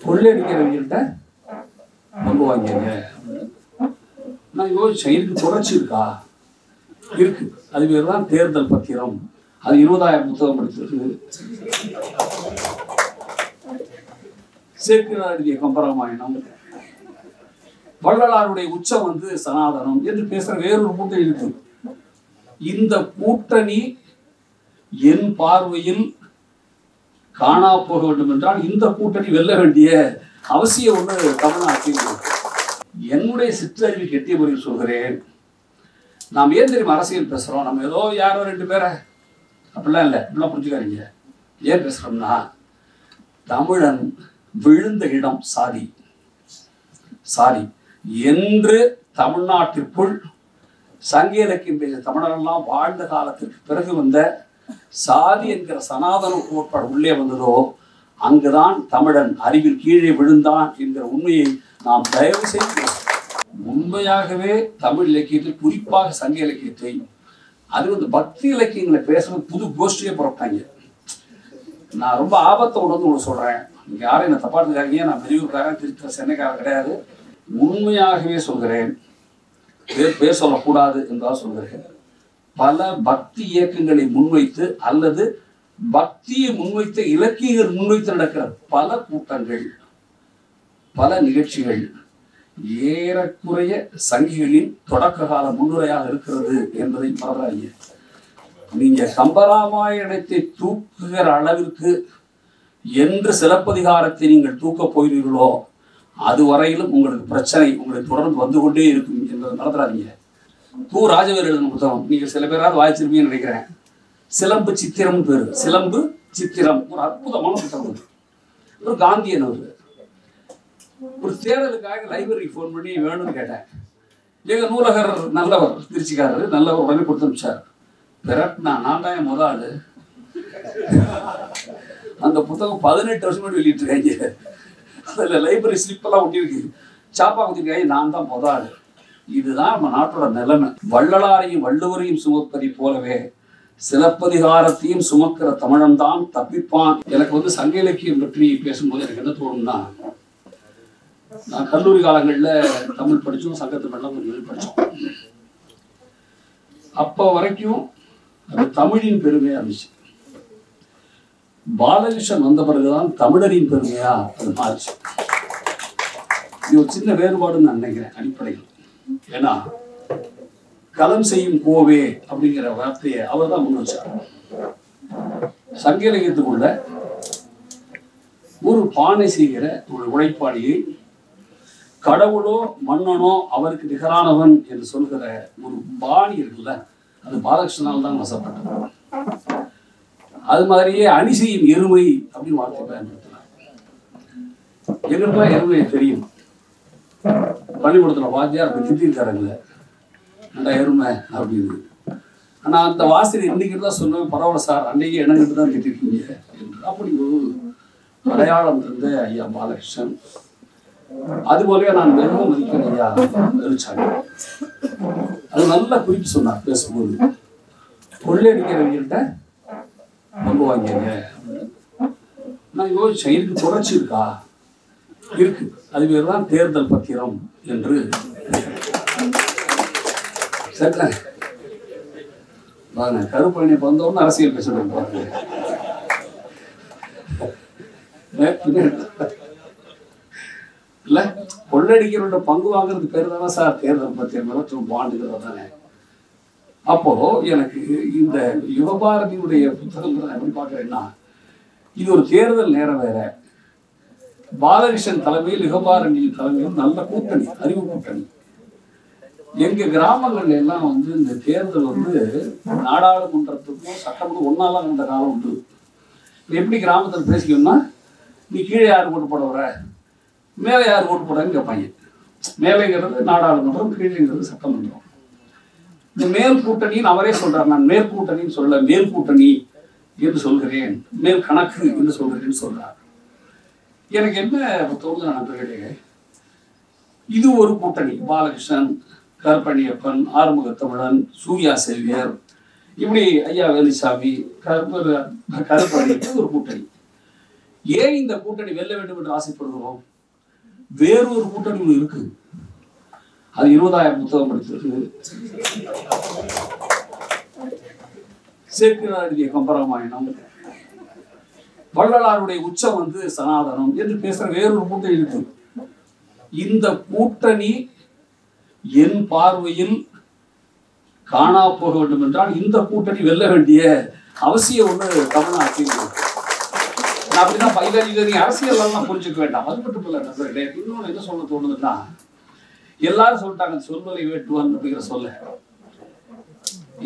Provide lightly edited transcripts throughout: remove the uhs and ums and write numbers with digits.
கொள்ளையடிக்கிறவங்கள்ட்ட பங்கு வாங்கிங்க. நான் யோசிச்சேன், இதுக்கு தொடர்ச்சி இருக்கா? இருக்கு. அது பேர் தான் தேர்தல் பத்திரம். அது 20,000 புத்தகம் படிச்சிருக்கு. சேக்கிழார் எழுதிய கம்பராமாயணம், வள்ளலாருடைய உச்சம் வந்து சனாதனம் என்று பேசுற வேறொரு கூட்டணி இருக்கு. இந்த கூட்டணி என் பார்வையில் காணா போக வேண்டும் என்றால் இந்த கூட்டணி வெல்ல வேண்டிய அவசியம் ஒன்று தமிழ்நாட்டில். என்னுடைய சிற்றறிவு கெட்டிய முறையில் சொல்கிறேன், நாம் ஏன் தெரியுமா அரசியல் பேசுறோம்? நம்ம ஏதோ யாரோ 2 பேரை அப்படிலாம் இல்லை, இப்படிலாம் புரிஞ்சுக்காதீங்க. ஏன் பேசுறோம்னா, தமிழன் விழுந்த இடம் சாதி. சாதி என்று தமிழ்நாட்டிற்குள் சங்க இலக்கியம் பேசிய தமிழரெல்லாம் வாழ்ந்த காலத்திற்கு பிறகு வந்த சாதி என்கிற சனாதன கோட்பாடு உள்ளே வந்ததோ, அங்குதான் தமிழன் அறிவில் கீழே விழுந்தான் என்கிற உண்மையை நாம் தயவு செய்து, உண்மையாகவே தமிழ் இலக்கியத்தில் குறிப்பாக சங்க இலக்கியத்தை, அது வந்து பக்தி இலக்கியங்களை பேசுறது புது கோஷ்டியே புறப்பட்டாங்க. நான் ரொம்ப ஆபத்தை உணர்ந்து ஒன்று சொல்றேன், நீங்க யாரும் என்ன தப்பா இருக்காங்க, நான் வெளியூர்காரன், திருச்சி சென்னைக்காரன் கிடையாது. உண்மையாகவே சொல்கிறேன், பேர் சொல்லக்கூடாது என்றால் சொல்கிறேன். பல பக்தி இயக்கங்களை முன்வைத்து அல்லது பக்தியை முன்வைத்த இலக்கியங்கள் முன்வைத்து நடக்கிற பல கூட்டங்கள், பல நிகழ்ச்சிகள் ஏறக்குறைய சங்கிகளின் தொடக்க கால முன்னுரையாக இருக்கிறது என்பதை மறந்தாங்க. நீங்க கம்பராமாயணத்தை தூக்குகிற அளவிற்கு என்று சிலப்பதிகாரத்தை நீங்கள் தூக்கப் போகிறீர்களோ அதுவரையிலும் உங்களுக்கு பிரச்சனை உங்களை தொடர்ந்து வந்து கொண்டே இருக்கும் என்பதை மறந்துடாதீங்க. ராஜவேல் எழுதின புத்தகம் நீங்கள் சில பேராவது வாய்ச்சிருப்பீங்கன்னு நினைக்கிறேன். சிலம்பு சித்திரம் பேரு, சிலம்பு சித்திரம், ஒரு அற்புதமான புத்தகம். ஒரு காந்தியன் ஒரு தேடலுக்காக லைப்ரரி ஃபோன் பண்ணி வேணும்னு கேட்டேன். எங்க நூலகர் நல்லவர், திருச்சிக்காரர் நல்லவர், உடனே கொடுத்து அனுப்பிச்சார். பிறகு நான் தான் முதல் ஆளு. அந்த புத்தகம் 18 வருஷம் முன்னாடி வெளியிட்டு இருக்காங்க. அதில் லைப்ரரி ஸ்லிப்பெல்லாம் ஒட்டியிருக்கு, சாப்பா குத்திருக்காங்க. நான் தான் முதல் ஆளு. இதுதான் நம்ம நாட்டோட நிலைமை. வள்ளலாரையும் வள்ளுவரையும் சுமப்பதை போலவே சிலப்பதிகாரத்தையும் சுமக்கிற தமிழன் தான் தப்பிப்பான். எனக்கு வந்து சங்க இலக்கியம் பற்றி பேசும்போது எனக்கு என்ன தோணும்னா, நான் கல்லூரி காலங்களில் தமிழ் படித்தோம், சங்க தமிழ்லாம் கொஞ்சம் படித்தோம். அப்போ வரைக்கும் அது தமிழின் பெருமையா இருந்துச்சு. பாலகிருஷ்ணன் வந்த பிறகுதான் தமிழரின் பெருமையா அது மாறிச்சு. இது ஒரு சின்ன வேறுபாடுன்னு நான் நினைக்கிறேன் அடிப்படையில். ஏன்னா களம் செய்யும் கோவே அப்படிங்கிற வார்த்தையை அவர் தான் முன் வச்சார். சங்க இலக்கியத்துக்குள்ள ஒரு பானை செய்கிற ஒரு உழைப்பாளியை கடவுளோ மன்னனோ அவருக்கு நிகரானவன் என்று சொல்கிற ஒரு பாணி இருக்குல்ல, அது பாலகிருஷ்ணனால் தான் வசப்பட்டது. அது மாதிரியே அணிசையும் எருமை அப்படின்னு வார்த்தை பயன்படுத்தினார். எங்களுக்குலாம் எருமையை தெரியும். பள்ளிக்கூடத்தில் வாத்தியார் திட்டிருக்காருங்கள, நல்லா எருமை அப்படின்னு. ஆனால் அந்த வாசனை இன்னைக்கு தான் சொன்னேன், பரவாயில்ல சார், அன்னைக்கு என்னங்கிட்டு தான் திட்டிருக்கீங்க என்று. அப்படி ஒரு அடையாளம் இருந்த ஐயா பாலகிருஷ்ணன். அதுபோலவே நான் மிகவும் மதிக்கிறேன் ஐயா எழுச்சாங்க. அது நல்லா குறிப்பு சொன்னார் பேசும்போது, கொள்ளையடிக்கிறவங்கள்ட்ட பங்கு வாங்கிங்க. நான் யோசிச்சேன், இதுக்கு தொடர்ச்சி இருக்கா? இருக்கு. அது பேர் தான் தேர்தல் பத்திரம் என்று. சரி, வாங்க கருப்பழனி வந்தோம்னு அரசியல் பேசணும் பாருங்க. இல்ல, கொள்ளடிக்கிறோட பங்கு வாங்குறது பேர் தானே சார் தேர்தல் பத்திரம், பாண்டுகிறது தானே. அப்போ எனக்கு இந்த யுகபாரதியுடைய புத்தகங்கள் எப்படி பார்க்குறேன்னா, இது ஒரு தேர்தல் நேரம் வேற. பாலகிருஷ்ணன் தலைமையில் யுகபாரதி தலைமையில் நல்ல கூட்டணி, அறிவு கூட்டணி. எங்க கிராமங்கள்ல எல்லாம் வந்து இந்த தேர்தல் வந்து நாடாளுமன்றத்துக்கும் சட்டமன்றம் ஒன்னாலாம் வந்த காலம் உண்டு. எப்படி கிராமத்தில் பேசிக்கணும்னா, நீ கீழே யார் ஓட்டு போட வர, மேலே யார் ஓட்டு போடான்னு கேட்பாங்க. மேலேங்கிறது நாடாளுமன்றம், கீழேங்கிறது சட்டமன்றம். இந்த மேல் கூட்டணின்னு அவரே சொல்றார். நான் மேற்கூட்டணின்னு சொல்ல, மேல் கூட்டணி என்று சொல்கிறேன், மேல் கணக்கு என்று சொல்கிறேன்னு சொல்றார். எனக்கு என்ன தோணுது நண்பர்களே, இது ஒரு கூட்டணி. பாலகிருஷ்ணன், கருப்பணியப்பன், ஆறுமுகத்தமிழன், சூர்யா செல்வியர், இப்படி ஐயா வேலுசாமி, கருப்பணி ஒரு கூட்டணி. ஏன் இந்த கூட்டணி வெல்ல வேண்டும் என்று ஆசைப்படுகிறோம்? வேறொரு கூட்டணி இருக்கு, அது 20,000 புத்தகம் படித்திருக்கு. சேக்கிழார் எழுதிய கம்பராமாயணம், வள்ளலாருடைய உச்சம் வந்து சனாதனம் என்று பேசுற வேறொரு கூட்டணி இருக்கு. இந்த கூட்டணி என் பார்வையில் காணா போக வேண்டும் என்றால் இந்த கூட்டணி வெல்ல வேண்டிய அவசியம் ஒண்ணு தமிழ்நாட்டில் இருக்கு. நான் அப்படிதான் இதை நீ அரசியல் புரிஞ்சுக்க வேண்டாம். அது மட்டும் இல்ல நண்பர்களே, இன்னொன்னு என்ன சொல்ல தோணுதுன்னா, எல்லாரும் சொல்லிட்டாங்க சொல்வதை வேட்டுவான் அப்படிங்கிற சொல்ல.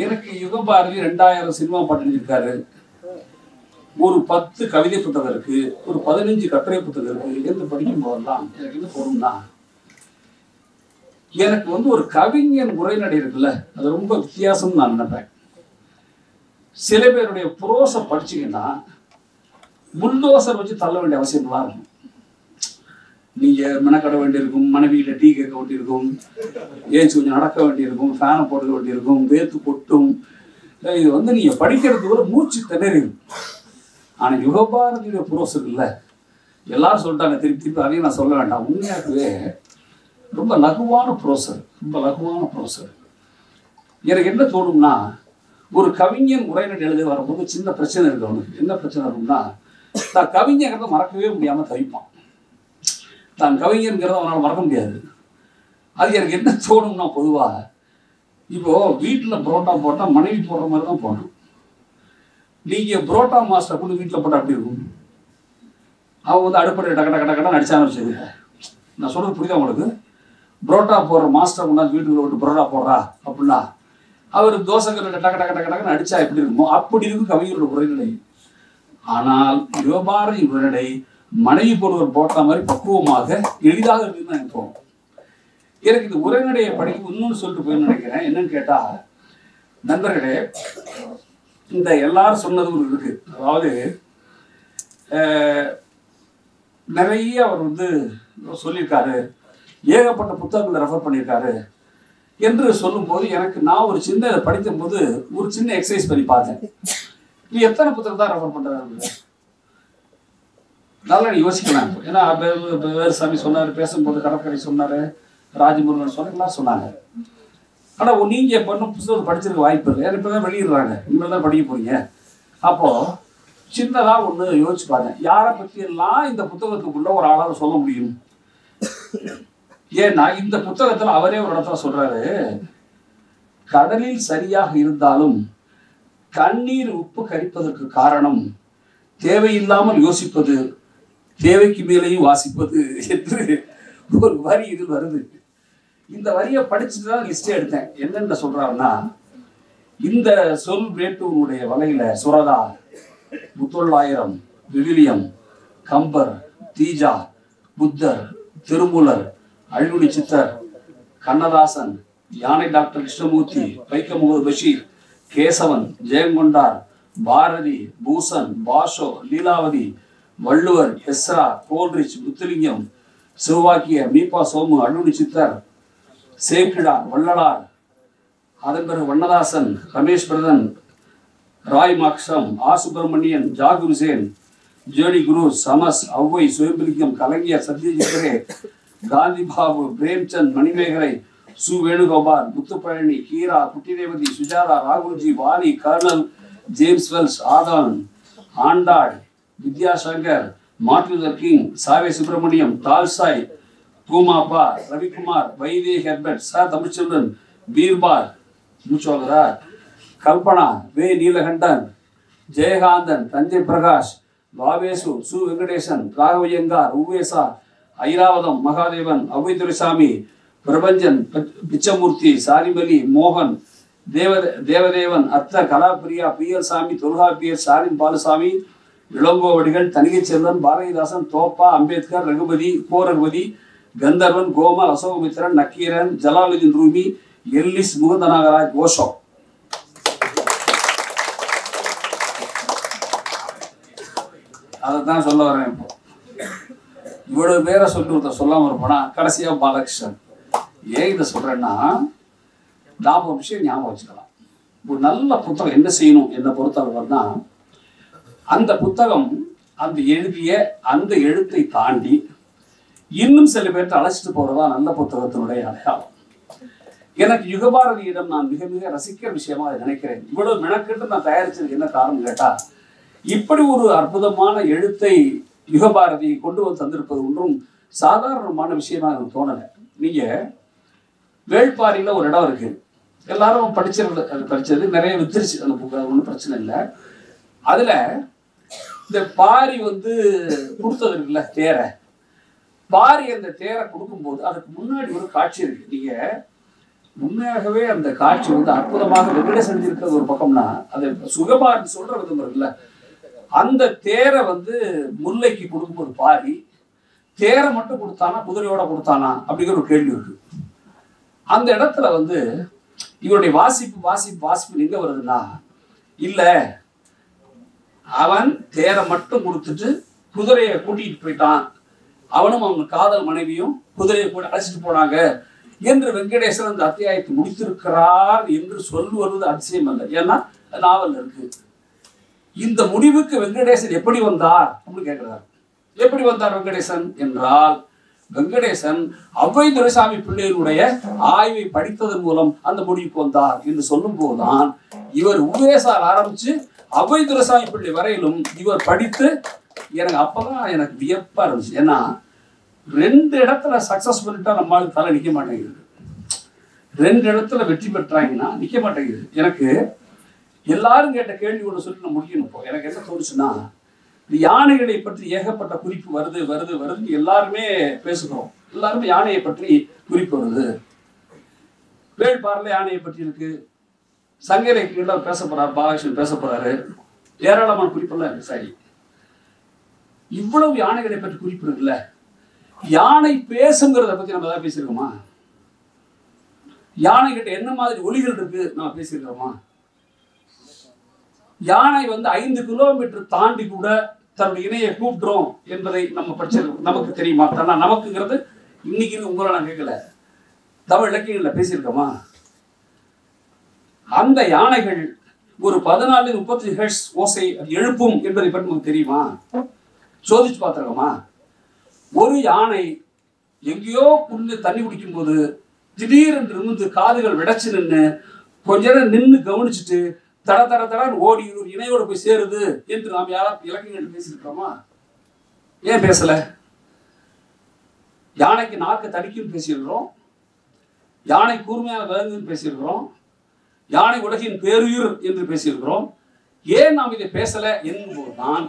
எனக்கு யுகபாரதி 2000 சினிமா பாட்டு எழுதியிருக்காரு, ஒரு 10 கவிதை புத்தகம் இருக்கு, ஒரு 15 கட்டுரை புத்தகம் இருக்கு. என்று படிக்கும் போதெல்லாம் எனக்கு என்ன தோணும்னா, எனக்கு வந்து ஒரு கவிஞன் உரைநடை இருக்குல்ல, அது ரொம்ப வித்தியாசம்னு நான் நினைப்பேன். சில பேருடைய புரோசை படிச்சீங்கன்னா புல்டோசர் வச்சு தள்ள வேண்டிய அவசியம் இருக்கும். நீங்க மெனக்கட வேண்டியிருக்கும், மனைவியில டீ கேட்க வேண்டியிருக்கும், ஏச்சு கொஞ்சம் நடக்க வேண்டியிருக்கும், ஃபேனை போட வேண்டியிருக்கும், வேத்து கொட்டும். இது வந்து நீங்க படிக்கிறதுக்கு ஒரு மூச்சு திணறிடும். ஆனா யுகபாரதியுடைய புரோசர் இல்லை, எல்லாரும் சொல்லிட்டாங்க, திருப்பி அதையும் நான் சொல்ல வேண்டாம். உண்மையாகவே ரொம்ப லகுவான புரோசர், ரொம்ப லகுவான புரோசர். எனக்கு என்ன தோணும்னா, ஒரு கவிஞன் உரைநடை எழுத வரும்போது சின்ன பிரச்சனை இருக்கு அவனுக்கு. என்ன பிரச்சனை இருக்கும்னா, தான் கவிஞங்கிறத மறக்கவே முடியாம தவிப்பான். தான் கவிஞங்கிறத அவனால் மறக்க முடியாது. அது எனக்கு என்ன தோணும்னா, பொதுவா இப்போ வீட்டுல புரோட்டா போட்டா மனைவி போடுற மாதிரி தான் போடணும். நீங்க புரோட்டா மாஸ்டர் கூட வீட்டுல போட்டா அப்படி இருக்கும். அவன் வந்து அடுப்படை டக்க டக்க டக்கடா நடிச்சான்னு வச்சுக்க. நான் சொல்றது புரியுதா உங்களுக்கு? புரோட்டா போடுற மாஸ்டர் கொண்டாந்து வீட்டுக்குள்ள விட்டு புரோட்டா போடுறா அப்படின்னா, அவர் தோசைகள் டக்க டக்க டக்க டக்குன்னு அடிச்சா எப்படி இருக்குமோ அப்படி இருக்கும் கவிஞரோட உரைநடை. ஆனால் யுகபாரதி உரைநடை மனைவி போடுவர் போட்டா மாதிரி பக்குவமாக எளிதாக இருக்குன்னு எனக்கு தோணும். எனக்கு இந்த உரைநடையை படிக்க இன்னொன்னு சொல்லிட்டு போய் நினைக்கிறேன். என்னன்னு கேட்டா, நண்பர்களே, இந்த எல்லாரும் சொன்னது ஒரு இருக்கு. அதாவது நிறைய அவர் வந்து சொல்லியிருக்காரு, ஏகப்பட்ட புத்தகங்களை ரெஃபர் பண்ணியிருக்காரு என்று சொல்லும்போது எனக்கு நான் ஒரு சின்ன படித்த போது ஒரு சின்ன எக்ஸசைஸ் பண்ணி பார்த்தேன். நீ எத்தனை புத்தகம் தான் ரெஃபர் பண்றாரு? நல்லா யோசிக்கலாம். ஏன்னா வேறுசாமி சொன்னாரு, பேசும்போது கடற்கரை சொன்னாரு, ராஜமுருகன் சொன்னார் சொன்னாங்க. ஆனா நீங்க பண்ண புத்தகம் படிச்சிருக்க வாய்ப்பு இல்லை, ஏன்னா இப்பதான் வெளியிடுறாங்க, இனிமேல் தான் படிக்க போறீங்க. அப்போ சின்னதா ஒண்ணு யோசிச்சு பாருங்க, யாரை பத்தி எல்லாம் இந்த புத்தகத்துக்குள்ள ஒரு ஆளால சொல்ல முடியும். ஏன்னா இந்த புத்தகத்துல அவரே ஒரு இடத்துல சொல்றாரு, கடலில் சரியாக இருந்தாலும் கண்ணீர் உப்பு கரிப்பதற்கு காரணம் தேவையில்லாமல் யோசிப்பது, தேவைக்கு மேலேயும் வாசிப்பது என்று ஒரு வரி இதில் வருது. இந்த வரியை படிச்சுட்டுதான் லிஸ்டே எடுத்தேன். என்னென்ன சொல்றாருன்னா, இந்த சொல் வேட்டுவனுடைய வகையில சுரதா, முத்தொள்ளாயிரம், விவிலியம், கம்பர், தீஜா, புத்தர், திருமூலர், அழிவுடி சித்தர், கண்ணதாசன், யானை டாக்டர் கிருஷ்ணமூர்த்தி, வைக்கம் முகமது பஷீர், கேசவன், ஜெயங்கொண்டார், பாரதி, பூசன், பாஷோ, லீலாவதி, வள்ளுவர், எஸ்ரா, கோல்ரிச், முத்துலிங்கம், சிவவாக்கிய, மீபா சோமு, அழிவுடி சித்தர், சேக்கிழார், வள்ளலார், அதன் பிறகு Vannadasan, Ramesh Pradhan, Roy Moxham, R Subramanian, Zakir Hussain, ஜேடி குரு, சமஸ், ஔவை, சுயம்பிலிங்கம், கலைஞர், சத்யஜித்ரே, காந்தி பாபு, பிரேம்சந்த், மணிமேகலை, சு Venugopal, Muthupalani, Keera, Kuttirevathi, Sujatha, Rahulji, Vaali, colonel, James Wells, ஆதான், Andal, Vidyashankar, Martin Luther King, சாவே சுப்பிரமணியம், டால்ஸ்டாய், பூமாப்பா, ரவிக்குமார், வைதே ஹெர்பர்ட், ச தமிழ்ச்செல்வன், பீர்பால், மூச்சோகரா, கல்பனா, வே நீலகண்டன், ஜெயகாந்தன், தஞ்சை பிரகாஷ், வாவேசு, சு வெங்கடேசன், ராகவையங்கார், உவேசா, ஐராவதம், மகாதேவன், அவ்வை துரைசாமி, பிரபஞ்சன், பிச்சமூர்த்தி, சாரிமலி, மோகன், தேவதேவன், அத்த கலாபிரியா, பிஎல் சாமி, தொல்காப்பியர், சாலின் பாலுசாமி, இளங்கோவடிகள், தனிகை செல்வன், பாரதிதாசன், தோப்பா, அம்பேத்கர், ரகுபதி, கோ ரகுபதி, கந்தர்வன், கோமல், அசோகமித்ரன், நக்கீரன், ஜலாலுதீன் ரூமி, எல்லிஸ், முகுந்தநாகராஜ், ஓஷோ. அதைத்தான் சொல்ல வரேன். இப்போ இவ்வளவு பேரை சொல்லி ஒருத்தர் சொல்லாம இருப்போனா கடைசியா பாலகிருஷ்ணன். ஏன் இதை சொல்றேன்னா, நாம ஒரு விஷயம் ஞாபகம் வச்சுக்கலாம். ஒரு நல்ல புத்தகம் என்ன செய்யணும் என்ன பொறுத்தவரைனா, அந்த புத்தகம் அந்த எழுதிய அந்த எழுத்தை தாண்டி இன்னும் சில பேர்ட்ட அழைச்சிட்டு போறதா நல்ல புத்தகத்தினுடைய அடையாளம். எனக்கு யுகபாரதியிடம் நான் மிக மிக ரசிக்கிற விஷயமா அதை நினைக்கிறேன். இவ்வளவு மெனக்கெட்டு நான் தயாரிச்சதுக்கு என்ன காரணம் கேட்டா, இப்படி ஒரு அற்புதமான எழுத்தை யுகபாரதி கொண்டு வந்து தந்திருப்பது ஒன்றும் சாதாரணமான விஷயமா எனக்கு தோணலை. நீங்க வேள்பாரியில ஒரு இடம் இருக்கு, எல்லாரும் படிச்சது நிறைய வித்துருச்சு அந்த புக்கு, அது ஒன்றும் பிரச்சனை இல்லை. அதுல இந்த பாரி வந்து கொடுத்தது இருக்குல்ல தேரை, பாரி அந்த தேரை கொடுக்கும்போது அதுக்கு முன்னாடி ஒரு காட்சி இருக்கு. நீங்க உண்மையாகவே அந்த காட்சி வந்து அற்புதமாக வெங்கடேசன் இருக்கிறது ஒரு பக்கம்னா, அது சுகபாரதி சொல்ற விதம் இருக்குல்ல, அந்த தேரை வந்து முல்லைக்கு கொடுக்கும்போது பாரி தேரை மட்டும் கொடுத்தானா குதிரையோட கொடுத்தானா அப்படிங்கிற ஒரு கேள்வி இருக்கு. அந்த இடத்துல வந்து இவருடைய வாசிப்பு எங்க வருதுன்னா, இல்ல அவன் தேரை மட்டும் கொடுத்துட்டு குதிரையை கூட்டிட்டு போயிட்டான், அவனும் அவன் காதல் மனைவியும் குதிரையை கூட அழைச்சிட்டு போனாங்க என்று வெங்கடேசன் அந்த அத்தியாயத்தை முடித்திருக்கிறார் என்று சொல்லுவது அதிசயம் அல்ல. ஏன்னா நாவல் இருக்கு. இந்த முடிவுக்கு வெங்கடேசன் எப்படி வந்தார் அப்படின்னு கேட்கிறார். எப்படி வந்தார் வெங்கடேசன் என்றால், வெங்கடேசன் ஔவை துரைசாமி பிள்ளையினுடைய ஆய்வை படித்ததன் மூலம் அந்த முடிவுக்கு வந்தார் என்று சொல்லும் போதுதான் இவர் உவேசால் ஆரம்பிச்சு ஔவை துரைசாமி பிள்ளை வரையிலும் இவர் படித்து எனக்கு அப்பதான் எனக்கு வியப்பா இருந்துச்சு. ஏன்னா 2 இடத்துல சக்சஸ் பண்ணிட்டா நம்மளுக்கு தலை நிக்க மாட்டேங்குது, 2 இடத்துல வெற்றி பெற்றாங்கன்னா நிக்க மாட்டேங்குது. எனக்கு எல்லாரும் கேட்ட கேள்வி ஒன்று சொல்லி நான் முடிக்கணும். இப்போ எனக்கு என்ன தோணுச்சுன்னா, யானைகளை பற்றி ஏகப்பட்ட குறிப்பு வருதுன்னு எல்லாருமே பேசுகிறோம். எல்லாருமே யானையை பற்றி குறிப்பு வருது. வேள்பாரில் யானையை பற்றி இருக்கு, சங்க இலக்கியங்கள் பேச போறாரு, பாலகிருஷ்ணன் பேச போறாரு, ஏராளமான குறிப்பெல்லாம் இருக்கு. சரி, இவ்வளவு யானைகளை பற்றி குறிப்பு இருக்குல்ல, யானை பேசுங்கிறத பத்தி நம்ம ஏதாவது பேசியிருக்கோமா? யானை கிட்ட என்ன மாதிரி ஒலிகள் இருக்கு நம்ம பேசியிருக்கிறோமா? யானை வந்து 5 கிலோமீட்டர் தாண்டி கூட தன்னுடைய இணையை கூப்பிடுறோம் என்பதை நம்ம படிச்சிருக்கோம். நமக்கு தெரியுமா? நமக்குங்கிறது இன்னைக்கு உங்களை நான் கேட்கல, தமிழ் இலக்கியங்கள்ல பேசியிருக்கோமா? அந்த யானைகள் ஒரு 14-35 ஹெர்ட்ஸ் ஓசை எழுப்பும் என்பதை பற்றி நமக்கு தெரியுமா? சோதிச்சு பார்த்திருக்கோமா? ஒரு யானை எங்கேயோ புல்லு தண்ணி குடிக்கும் போது திடீரென்று இருந்து காதுகள் விடைச்சு நின்று கொஞ்ச நேரம் நின்று கவனிச்சுட்டு தட தட தடன்னு ஓடி ஒரு இணையோடு போய் சேருது என்று நாம் யாராவது இலக்கியங்கள் பேசியிருக்கிறோமா? ஏன் பேசல? யானைக்கு நாக்கு தடிக்குன்னு பேசியிருக்கிறோம், யானை கூர்மையான விலங்குன்னு பேசியிருக்கிறோம், யானை உலகின் பேருயிர் என்று பேசியிருக்கிறோம். ஏன் நாம் இதை பேசல என்பதுதான்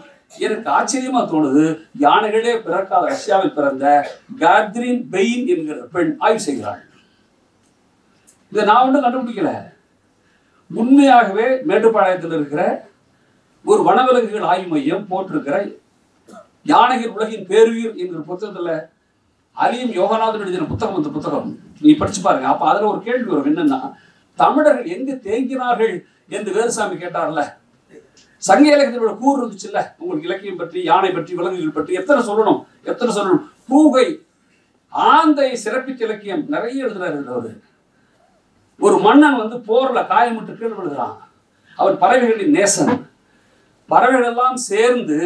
எனக்கு ஆச்சரியமா தோணுது. யானைகளே பிறக்காத ரஷ்யாவில் பிறந்த காத்ரின் பெயின் என்கிற பெண் ஆய்வு செய்கிறாள். இதை நான் ஒன்றும் கண்டுபிடிக்கல, உண்மையாகவே மேட்டுப்பாளையத்தில் இருக்கிற ஒரு வனவிலங்குகள் ஆய்வு மையம் போட்டிருக்கிற யானைகள் உலகின் பேருயிர் என்கிற புத்தகத்துல அலியும் யோகநாதன் எழுதின புத்தகம், அந்த புத்தகம் நீ படிச்சு பாருங்க. அப்ப அதுல ஒரு கேள்வி வரும், என்னன்னா தமிழர்கள் எங்கு தேங்கினார்கள் என்று வேலுசாமி கேட்டார்ல. சங்க இலக்கியத்தோட கூறு இருந்துச்சுல்ல, உங்களுக்கு இலக்கியம் பற்றி, யானை பற்றி, விலங்குகள் பற்றி எத்தனை சொல்லணும். பூகை ஆந்தை சிறப்பித்த இலக்கியம் நிறைய எழுதுறாரு அவரு. ஒரு மன்னன் வந்து போர்ல காயமிட்டு கீழே விழுகிறான், அவன் பறவைகளின் நேசன். பறவைகள் எல்லாம் சேர்ந்து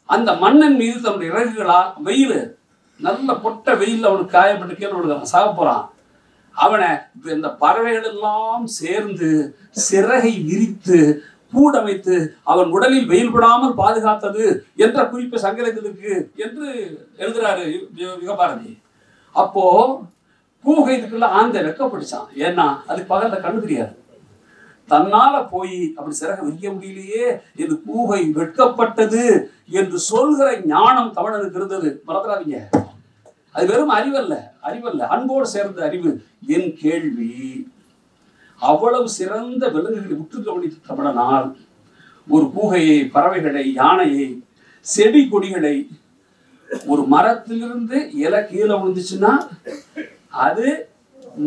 அந்த மன்னன் மீது தன்னுடைய இறகுகளால் வெயில் நல்ல பொட்ட வெயில் அவனுக்கு காயப்பட்டு கீழே விழுகிறான், சாக போறான். அவனை இந்த பறவைகள் எல்லாம் சேர்ந்து சிறகை விரித்து கூடமைத்து அவன் உடலில் வெயில் படாமல் பாதுகாத்தது என்ற குறிப்பு சங்கரத்திற்கு என்று எழுதுறாரு யுகபாரதி. அப்போ பூகை இதுக்குள்ள ஆந்தை வெக்கப்படிச்சான். ஏன்னா அதுக்கு பகல்ல கண்ணு தெரியாது, தன்னால போய் அப்படி சிறக விரிக்க முடியலையே என்று பூகை வெட்கப்பட்டது என்று சொல்கிற ஞானம் தமிழனுக்கு இருந்தது. மறந்துடாதீங்க, அது வெறும் அறிவல்ல, அன்போடு சேர்ந்த அறிவு. என் கேள்வி, அவ்வளவு சிறந்த விலங்குகளை உற்று கவனித்த தமிழனால் ஒரு பூகையை, பறவைகளை, யானையை, செடி கொடிகளை, ஒரு மரத்திலிருந்து இலை கீழே விழுந்துச்சுன்னா அது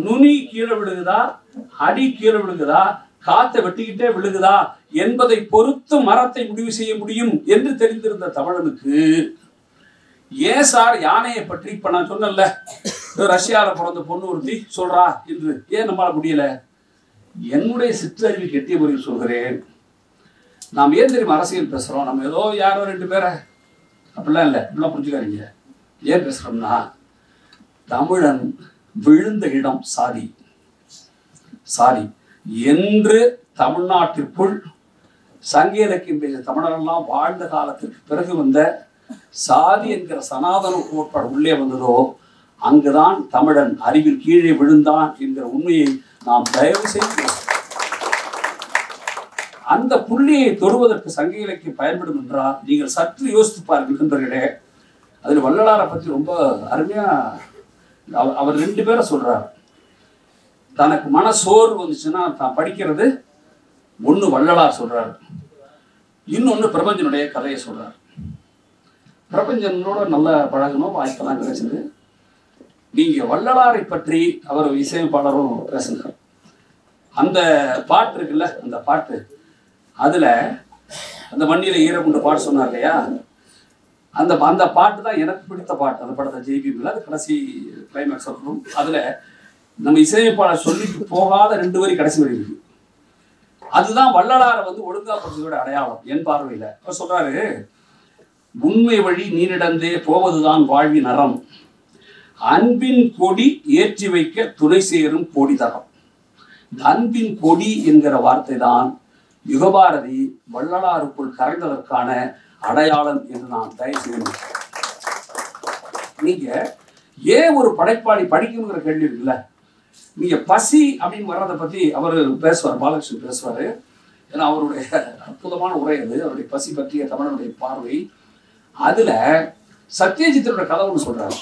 நுனி கீழே விழுகுதா, அடி கீழே விழுகுதா, காத்தை வெட்டிக்கிட்டே விழுகுதா என்பதை பொறுத்து மரத்தை முடிவு செய்ய முடியும் என்று தெரிந்திருந்த தமிழனுக்கு ஏன் சார் யானையை பற்றி இப்ப நான் சொன்னல ரஷ்யால பிறந்த பொண்ணு ஒருத்தி சொல்றா என்று ஏன் நம்மளால முடியல? என்னுடைய சிற்றறிவு கெட்டிய முறையில் சொல்கிறேன். நாம் ஏன் தெரியுமா அரசியல் பேசுறோம்? நம்ம ஏதோ யாரோ 2 பேரை அப்படிலாம் இல்லை, இப்படிலாம் புரிஞ்சுக்காதீங்க. ஏன் பேசுகிறோம்னா, தமிழன் விழுந்த இடம் சாதி. சாதி என்று தமிழ்நாட்டிற்குள் சங்க இலக்கியம் பேசிய தமிழரெல்லாம் வாழ்ந்த காலத்திற்கு பிறகு வந்த சாதி என்கிற சனாதன கோட்பாடு உள்ளே வந்ததோ, அங்குதான் தமிழன் அறிவில் கீழே விழுந்தான் என்கிற உண்மையை நாம் தயவு செய்து அந்த புள்ளியை தொடுவதற்கு சங்க இலக்கியம் பயன்படும் என்றால் நீங்கள் சற்று யோசித்து பாருங்கள் நண்பர்களே. அதில் வள்ளலாரை பற்றி ரொம்ப அருமையா அவர் 2 பேரை சொல்றார். தனக்கு மனசோர்வு வந்துச்சுன்னா தான் படிக்கிறது ஒன்று வள்ளலார் சொல்றாரு, இன்னொன்று பிரபஞ்சனுடைய கதையை சொல்றார். பிரபஞ்சனோட நல்ல பழகணும், வாய்ப்பெல்லாம் கிடைச்சது. நீங்க வள்ளலாரை பற்றி அவர் இசையமைப்பாளரும் பேசுகிறார். அந்த பாட்டு இருக்குல்ல, அந்த பாட்டு அதுல அந்த மண்ணில ஈரமுண்டு பாட்டு சொன்னார் இல்லையா, அந்த அந்த பாட்டு தான் எனக்கு பிடித்த பாட்டு. அந்த படத்தை ஜெய்பிபில் அது கடைசி கிளைமேக்ஸ் இருக்கும். அதுல நம்ம இசையமைப்பாளர் சொல்லிட்டு போகாத 2 வரி கடைசி வரி இருக்கு. அதுதான் வள்ளலாரை ஒழுங்கா படுத்ததோட அடையாளம் என் பார்வையில. அவர் சொல்றாரு, உண்மை வழி நீரிடந்தே போவதுதான் வாழ்வின் அறம், அன்பின் கொடி ஏற்றி வைக்க துணை சேரும் கொடி தரம். இந்த அன்பின் கொடி என்கிற வார்த்தை தான் யுகபாரதி வள்ளலாருக்குள் கரைந்ததற்கான அடையாளம் என்று நான் தயவு செய்யணும். நீங்க ஏன் ஒரு படைப்பாளி படிக்கணுங்கிற கேள்வி இருக்குல்ல, நீங்க பசி அப்படின்னு வர்றதை பத்தி அவர் பேசுவார், பாலகிருஷ்ணன் பேசுவாரு. ஏன்னா அவருடைய அற்புதமான உரை அது, அவருடைய பசி பற்றிய தமிழனுடைய பார்வை. அதுல சத்யஜித்தோட கதை ஒன்று சொல்றாரு.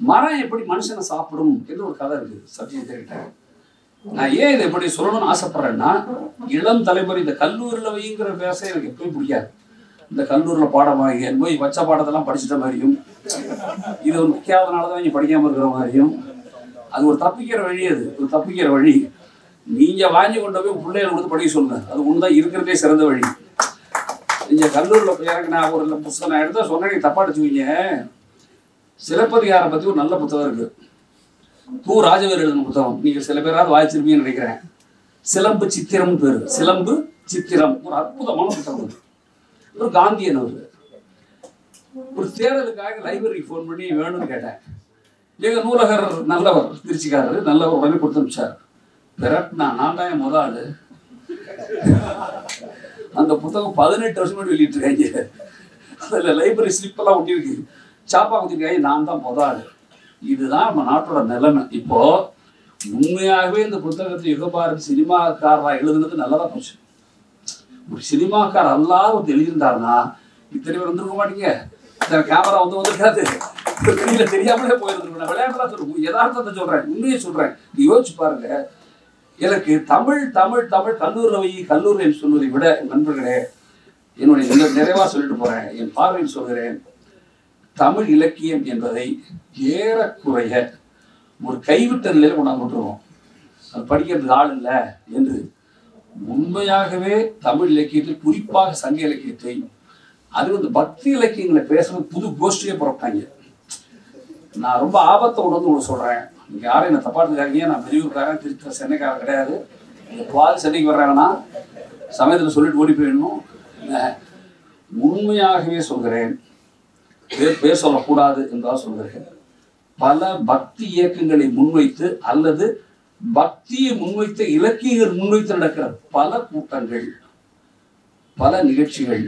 மரம் எப்படி மனுஷனை சாப்பிடும் என்று ஒரு கதை இருக்கு சத்யஜித்த. நான் ஏன் இதை எப்படி சொல்லணும்னு ஆசைப்படுறேன்னா, இளம் தலைமுறை இந்த கல்லூரியில் வைங்கிற பேச எனக்கு எப்பயும் பிடிக்காது. இந்த கல்லூரியில் பாடம் வாங்கி போய் வச்ச பாடத்தெல்லாம் படிச்சுட்ட மாதிரியும், இது ஒரு முக்கியாதனாலதான் இங்கே படிக்காமல் இருக்கிற மாதிரியும், அது ஒரு தப்பிக்கிற வழி. அது ஒரு தப்பிக்கிற வழி. நீங்க வாங்கி கொண்டு போய் பிள்ளைகளை கொடுத்து படிக்க சொல்லுங்க, அது ஒண்ணுதான் இருக்கிறதே சிறந்த வழி. நீங்க கல்லூரியில் எனக்கு நான் ஒரு புத்தகம் நான் எடுத்தா சொன்னேன், தப்பா அடிச்சுவீங்க. சிலப்பதிகாரம் பத்தி ஒரு நல்ல புத்தகம் இருக்கு, கு ராஜவேல் எழுதின புத்தகம். நீங்க சில பேராவது வாய்ச்சிருப்பீங்கன்னு நினைக்கிறேன். சிலம்பு சித்திரம் பேரு, சிலம்பு சித்திரம். ஒரு அற்புதமான புத்தகம். ஒரு காந்தியன் அவரு. ஒரு தேடலுக்காக லைப்ரரிக்கு ஃபோன் பண்ணி வேணும்னு கேட்டேன். எங்க நூலகர் நல்லவர், திருச்சிக்காரரு, நல்லவர், உடனே கொடுத்து அனுப்பிச்சார். பிறகு நான் தான் முதல் ஆளு. அந்த புத்தகம் 18 வருஷம் முன்னாடி வெளியிட்டிருக்காங்க. அதுல லைப்ரரி ஸ்லிப்பெல்லாம் ஒட்டியிருக்கு, சாப்பா குத்திருக்காங்க. நான் தான் முதல் ஆளு. இதுதான் நம்ம நாட்டோட நிலைமை. இப்போ உண்மையாகவே இந்த புத்தகத்தை யுகபாரதி சினிமாக்காரா எழுதுனது நல்லதா போச்சு. ஒரு சினிமாக்கார அல்லாத ஒரு எழுதியிருந்தாருன்னா இத்தனை பேர் வந்துருக்க மாட்டீங்க, கேமரா வந்துருக்காது, வெளியில தெரியாமலே போயிருந்துருக்கேன். விளையாட்டுலாம் சொல்லுங்க, யதார்த்தத்தை சொல்றேன், உண்மையை சொல்றேன். நீ யோசிச்சு பாருங்க. எனக்கு தமிழ் தமிழ் தமிழ் கல்லூரியில் சொல்வதை விட நண்பர்களே, என்னுடைய நிறைவா சொல்லிட்டு போறேன், என் பார்வையில் சொல்கிறேன், தமிழ் இலக்கியம் என்பதை ஏறக்குறைய ஒரு கைவிட்ட நிலையில கொண்டாந்து விட்டுருவோம். அது படிக்கிறதுக்கு ஆள் இல்லை என்று. உண்மையாகவே தமிழ் இலக்கியத்தில், குறிப்பாக சங்க இலக்கியத்தை, அது பக்தி இலக்கியங்களை பேசுறது புது கோஷ்டியே புறப்பட்டாங்க. நான் ரொம்ப ஆபத்தை உணர்ந்து ஒன்று சொல்றேன், நீங்க யாரும் என்ன தப்பா எடுத்துக்காதீங்க. நான் வெளியூருக்காரன், திருச்சி சென்னைக்காரன் கிடையாது. பாதி சென்னைக்கு வர்றாங்கன்னா சமயத்தில் சொல்லிட்டு ஓடி போயிடணும். உண்மையாகவே சொல்கிறேன், பேர் சொல்லக்கூடாது என்றால் சொல்கிறேன். பல பக்தி இயக்கங்களை முன்வைத்து அல்லது பக்தியை முன்வைத்த இலக்கியங்கள் முன்வைத்து நடக்கிற பல கூட்டங்கள், பல நிகழ்ச்சிகள்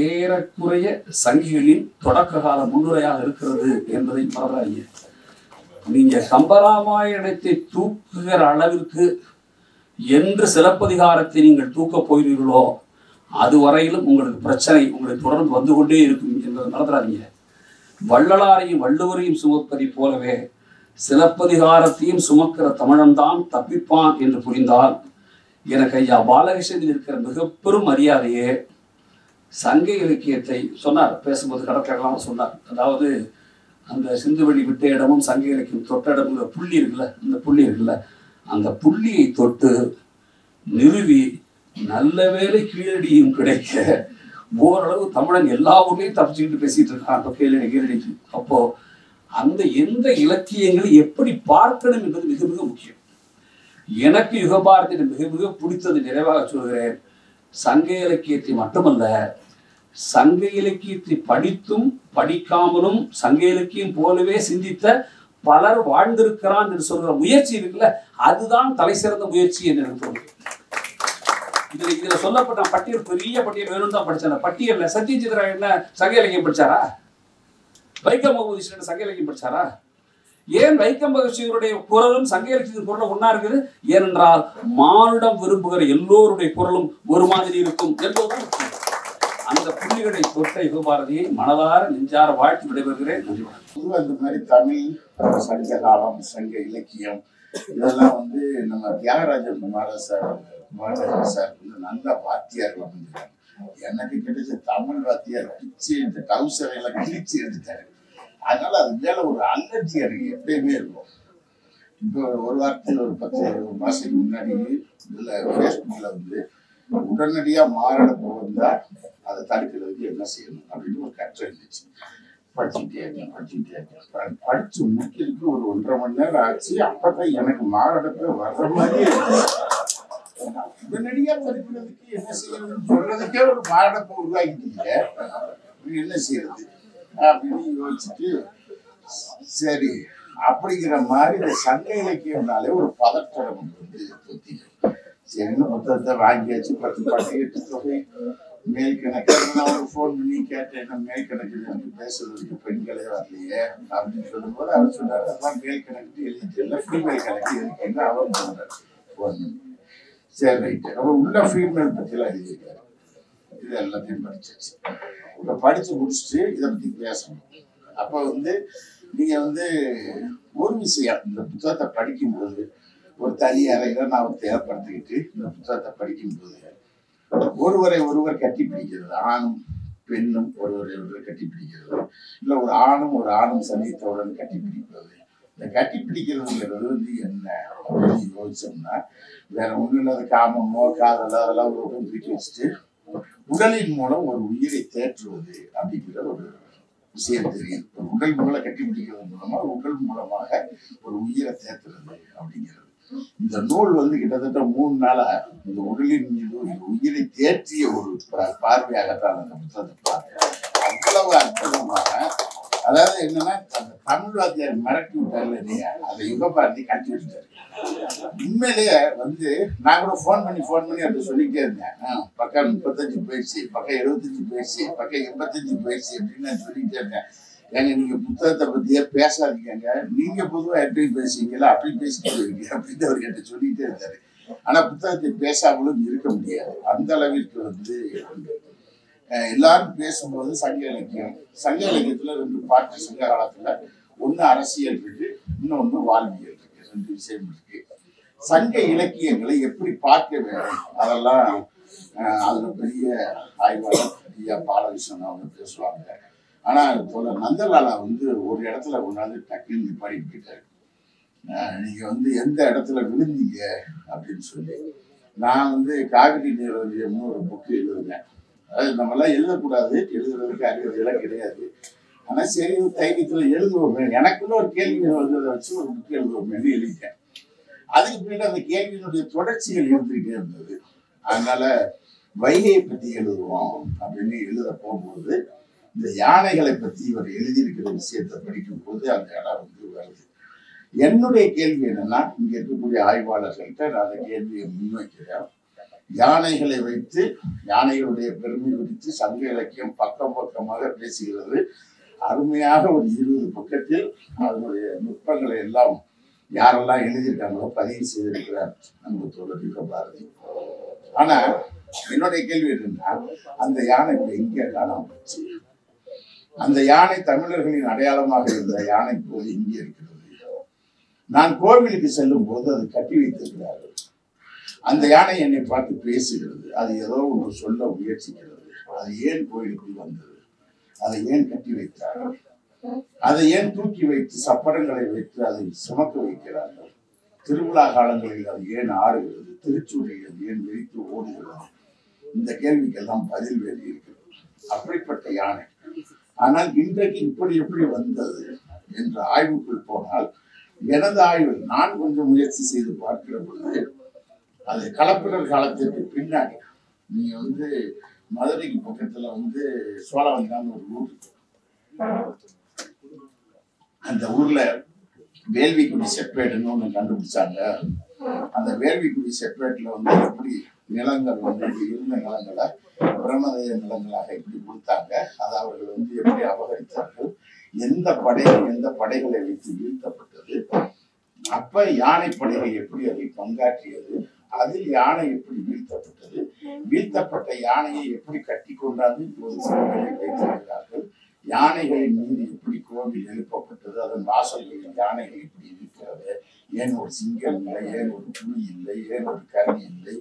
ஏறக்குறைய சங்கிகளின் தொடக்க கால முன்னுரையாக இருக்கிறது என்பதை மறந்தாங்க. நீங்க கம்பராமாயணத்தை தூக்குகிற அளவிற்கு என்று சிலப்பதிகாரத்தை நீங்கள் தூக்க போகிறீர்களோ அதுவரையிலும் உங்களுக்கு பிரச்சனை உங்களுக்கு தொடர்ந்து வந்து கொண்டே இருக்கும் என்பதை மறந்துடாதீங்க. வள்ளலாரையும் வள்ளுவரையும் சுமப்பதை போலவே சிலப்பதிகாரத்தையும் சுமக்கிற தமிழன் தான் தப்பிப்பான் என்று புரிந்தால், எனக்கு ஐயா பாலகிருஷ்ணன் இருக்கிற மிக பெரும் மரியாதையே சங்க இலக்கியத்தை சொன்னார். பேசும்போது கடற்கரைலாம் சொன்னார். அதாவது அந்த சிந்துவெளி விட்ட இடமும் சங்க இலக்கியம் தொட்ட இடம்ங்கிற புள்ளி இருக்குல்ல, அந்த புள்ளி இருக்குல்ல, அந்த புள்ளியை தொட்டு நிறுவி நல்ல வேலை கீழடியும் கிடைக்க ஓரளவு தமிழன் எல்லா ஊர்லையும் தப்பிச்சுக்கிட்டு பேசிட்டு இருக்கான். கீழடிக்கு அப்போ அந்த எந்த இலக்கியங்களை எப்படி பார்க்கணும் என்பது மிக மிக முக்கியம். எனக்கு யுகபாரதியில் மிக மிக பிடித்தது, நிறைவாக சொல்கிறேன், சங்க இலக்கியத்தை மட்டுமல்ல சங்க இலக்கியத்தை படித்தும் படிக்காமலும் சங்க இலக்கியம் போலவே சிந்தித்த பலர் வாழ்ந்திருக்கிறான் என்று சொல்கிற முயற்சி இருக்குல்ல, அதுதான் தலை சிறந்த முயற்சி என்று எனக்கு தோணுது. இதுல சொல்லப்பட்ட பட்டியல் பெரிய பட்டியல் வேணும் தான் படிச்சேன். பட்டியல்ல சத்யஜித்ரா என்ன சங்க இலக்கியம் படிச்சாரா? வைக்கம் முகமது சங்க இலக்கியம் படிச்சாரா? ஏன் வைக்கம் மகிழ்ச்சியருடைய குரலும் சங்க இலக்கியத்தின் குரலும் ஒன்னா இருக்குது? ஏனென்றால் மானுடம் விரும்புகிற எல்லோருடைய குரலும் ஒரு மாதிரி இருக்கும் என்பதுதான் அந்த புள்ளிகளை தொட்ட யுகபாரதியை மனதார நெஞ்சார வாழ்த்து விடைபெறுகிறேன். பொதுவாக இந்த மாதிரி தமிழ், சங்க காலம், சங்க இலக்கியம் இதெல்லாம் வந்து நம்ம தியாகராஜன் மகாராஜன் சார் வந்து நல்ல வாத்தியார்கள் அமைஞ்சிருக்காங்க. எனக்கு கிடைச்ச தமிழ் வாத்தியார் பிச்சு இந்த டவுசரையெல்லாம் கிழிச்சு எடுத்துட்டாரு. அதனால அது மேல ஒரு அலர்ஜி எனக்கு எப்பயுமே இருக்கும். இப்போ ஒரு வாரத்தில் ஒரு 10 மாசத்துக்கு முன்னாடி இதுல ஃபேஸ்புக்ல வந்து உடனடியா மாரடைப்பு வந்தா அதை தடுக்கிறதுக்கு என்ன செய்யணும் அப்படின்னு ஒரு கட்டுரை இருந்துச்சு. படிச்சுக்கிட்டே இருக்கேன் படிச்சு முடிக்கிறதுக்கு ஒரு 1.5 மணி நேரம் ஆச்சு. அப்பதான் எனக்கு மாரடைப்பு வர்ற மாதிரியே உடனடியா தடுக்கிறதுக்கு என்ன செய்யணும்னு சொல்றதுக்கே ஒரு மாரடைப்பு உருவாக்கிட்டீங்க, என்ன செய்யறது அப்படின்னு யோசிச்சுட்டு சரி அப்படிங்கிற மாதிரி இந்த சங்க இலக்கியம்னாலே ஒரு பதற்றம் வந்து தொத்தி. சரின்னு புத்தகத்தை வாங்கியாச்சு. 10 பாட்டு 8 தொகை மேல் கணக்கு. நான் ஒரு ஃபோன் பண்ணி கேட்டேன், என்ன மேல் கணக்கு எனக்கு பேசுறதுக்கு பெண்களே வரலையே அப்படின்னு சொல்லும்போது அவர் சொன்னார், அதெல்லாம் மேல் கணக்கு எழுதிட்டு இல்லை, ஃபீமேல் கணக்கு எழுதிட்டு அவர் சொன்னார் ஃபோன் பண்ணி. சரி ரைட்டு. அப்போ உள்ள ஃபீமேல் பற்றிலாம் எழுதியிருக்காரு. இது எல்லாத்தையும் படிச்சாச்சு. இப்போ படிச்சு முடிச்சுட்டு இதை பத்தி பேசணும். அப்போ வந்து நீங்க வந்து ஒரு விஷயம், இந்த புத்தகத்தை படிக்கும்போது ஒரு தனி அறையில நான் ஒரு தேவைப்படுத்திக்கிட்டு இந்த புத்தகத்தை படிக்கும்போது ஒருவர் கட்டி பிடிக்கிறது, ஆணும் பெண்ணும் ஒருவரை கட்டி பிடிக்கிறது, இல்லை ஒரு ஆணும் சந்தித்தவுடன் கட்டி பிடிப்பது. இந்த கட்டி பிடிக்கிறதுங்கிறது வந்து என்ன அப்படின்னு யோசிச்சோம்னா வேற ஒன்றும் இல்லாத காமமோ காதலோ அதெல்லாம் ஒரு பக்கம் தூக்கி வச்சுட்டு உடலின் மூலம் ஒரு உயிரை தேற்றுவது அப்படிங்கிற ஒரு விஷயம் தெரியுது. ஒரு உடல் மூலம் கட்டி பிடிக்கிறது மூலமா உடல் மூலமாக ஒரு உயிரை தேற்றுறது அப்படிங்கிறது. இந்த நூல் வந்து கிட்டத்தட்ட 3 நாளா இந்த உடலின் மீது ஒரு உயிரை தேற்றிய ஒரு பார்வையாகத்தான் அந்த புத்தகத்தை பார்த்தேன். அவ்வளவு அற்புதமாக, அதாவது என்னன்னா அந்த தமிழ் வாத்தியார் மிரட்டி விட்டார்ல இல்லையா, அதை யுகபாரதி கட்டி விட்டாரு. உண்மையிலேயே வந்து நான் கூட ஃபோன் பண்ணி அப்படி சொல்லிக்கிட்டே இருந்தேன். பக்கம் 35 போயிடுச்சு, பக்கம் 75 போயிடுச்சு, பக்கம் 85 போயிடுச்சு அப்படின்னு நான் சொல்லிக்கிட்டே இருந்தேன். ஏங்க நீங்க புத்தகத்தை பத்தியே பேசாதீங்க, நீங்க பொதுவாக எப்படி பேசுவீங்களா அப்படி பேசிட்டு போயிருங்க அப்படின்னு அவர் என்கிட்ட சொல்லிக்கிட்டே இருந்தாரு. ஆனா புத்தகத்தை பேசாமலும் இருக்க முடியாது. அந்த அளவிற்கு வந்து எல்லாரும் பேசும்போது சங்க இலக்கியத்துல 2 பாட்டு சங்க காலத்துல, ஒண்ணு அரசியல் இருக்கு, இன்னொன்னு வாழ்வியல் இருக்கு. 2 விஷயம் இருக்கு. சங்க இலக்கியங்களை எப்படி பார்க்க வேண்டும் அதெல்லாம் அதுல பெரிய ஆய்வாளர் ஐயா பாலகிருஷ்ணன் அவங்க பேசுவாங்க. ஆனா நந்தலாலா வந்து ஒரு இடத்துல கொண்டாந்து டக்குன்னு நிப்பாடி போயிட்டாரு. நீங்க வந்து எந்த இடத்துல விழுந்தீங்க அப்படின்னு சொல்லி. நான் வந்து காவிரி நீரோலியம்னு ஒரு புக்கு எழுதுனேன். அது நம்மளாம் எழுதக்கூடாது, எழுதுறதுக்கு அறிவுரையெல்லாம் கிடையாது. ஆனா சரி தைரியத்துல எழுதுவோமே, எனக்குள்ள ஒரு கேள்வி வந்ததை வச்சு ஒரு புக்கு எழுதுவோமேன்னு எழுதிட்டேன். அதுக்கு பின்னாடி அந்த கேள்வியினுடைய தொடர்ச்சிகள் இருந்துகிட்டே இருந்தது. அதனால வைகையை பத்தி எழுதுவோம் அப்படின்னு எழுத போகும்போது இந்த யானைகளை பத்தி இவர் எழுதியிருக்கிற விஷயத்தை படிக்கும் போது அந்த இடம் வந்து வருது. என்னுடைய கேள்வி என்னன்னா, இங்க இருக்கக்கூடிய ஆய்வாளர்கள்ட்ட நான் அந்த கேள்வியை முன்வைக்கிறேன். யானைகளை வைத்து யானைகளுடைய பெருமை குறித்து சங்க இலக்கியம் பக்கம் பக்கமாக பேசுகிறது. அருமையாக ஒரு 20 பக்கத்தில் அதனுடைய நுட்பங்களை எல்லாம் யாரெல்லாம் எழுதியிருக்காங்களோ பதிவு செய்திருக்கிறார் அன்பு தோழர் யுகபாரதி. ஆனா என்னுடைய கேள்வி என்னன்னா, அந்த யானை எங்கே காணாம போச்சு? அந்த யானை தமிழர்களின் அடையாளமாக இருந்த யானை போது இங்கே இருக்கிறது. நான் கோவிலுக்கு செல்லும் போது அது கட்டி வைத்திருக்கிறார்கள். அந்த யானை என்னை பார்த்து பேசுகிறது. அது ஏதோ ஒன்று சொல்ல முயற்சிக்கிறது. அது ஏன் கோயிலுக்கு வந்தது? அதை ஏன் கட்டி வைத்தார்கள்? அதை ஏன் தூக்கி வைத்து சப்பரங்களை வைத்து அதை சுமக்க வைக்கிறார்கள்? திருவிழா காலங்களில் அது ஏன் ஆடுகிறது? திருச்சூரில் அது ஏன் விரித்து ஓடுகிறது? இந்த கேள்விக்கெல்லாம் பதில் வேண்டி இருக்கிறது. அப்படிப்பட்ட யானை. ஆனால் இன்றைக்கு இப்படி எப்படி வந்தது என்ற ஆய்வுக்குள் போனால், எனது ஆய்வில் நான் கொஞ்சம் முயற்சி செய்து பார்க்கிற பொழுது அது கலப்பினர் காலத்திற்கு பின்னாடி நீங்க வந்து மதுரைக்கு பக்கத்துல வந்து சோழவந்தான்னு ஒரு ஊர் இருக்கு. அந்த ஊர்ல வேள்விக்குடி செப்பேடுன்னு ஒண்ணு கண்டுபிடிச்சாங்க. அந்த வேள்விக்குடி செப்பேட்ல வந்து எப்படி நிலங்கள் வந்து இருந்த நிலங்களை பிரம்மதேய நிலங்களாக எப்படி கொடுத்தாங்க, அதை அவர்கள் வந்து எப்படி அபகரித்தார்கள், எந்த படைகளை வைத்து வீழ்த்தப்பட்டது, அப்ப யானை படைகள் எப்படி அதை பங்காற்றியது, அதில் யானை எப்படி வீழ்த்தப்பட்டது, வீழ்த்தப்பட்ட யானையை எப்படி கட்டி கொண்டாந்து இப்போது கோவிலில் வைத்திருக்கிறார்கள், யானைகளின் மீது எப்படி கோவில் எழுப்பப்பட்டது, அதன் வாசல்களில் யானைகள் எப்படி இருக்கிறது, ஏன் ஒரு சிங்கம் இல்லை, ஏன் ஒரு புலி இல்லை, ஏன் ஒரு கரடி இல்லை,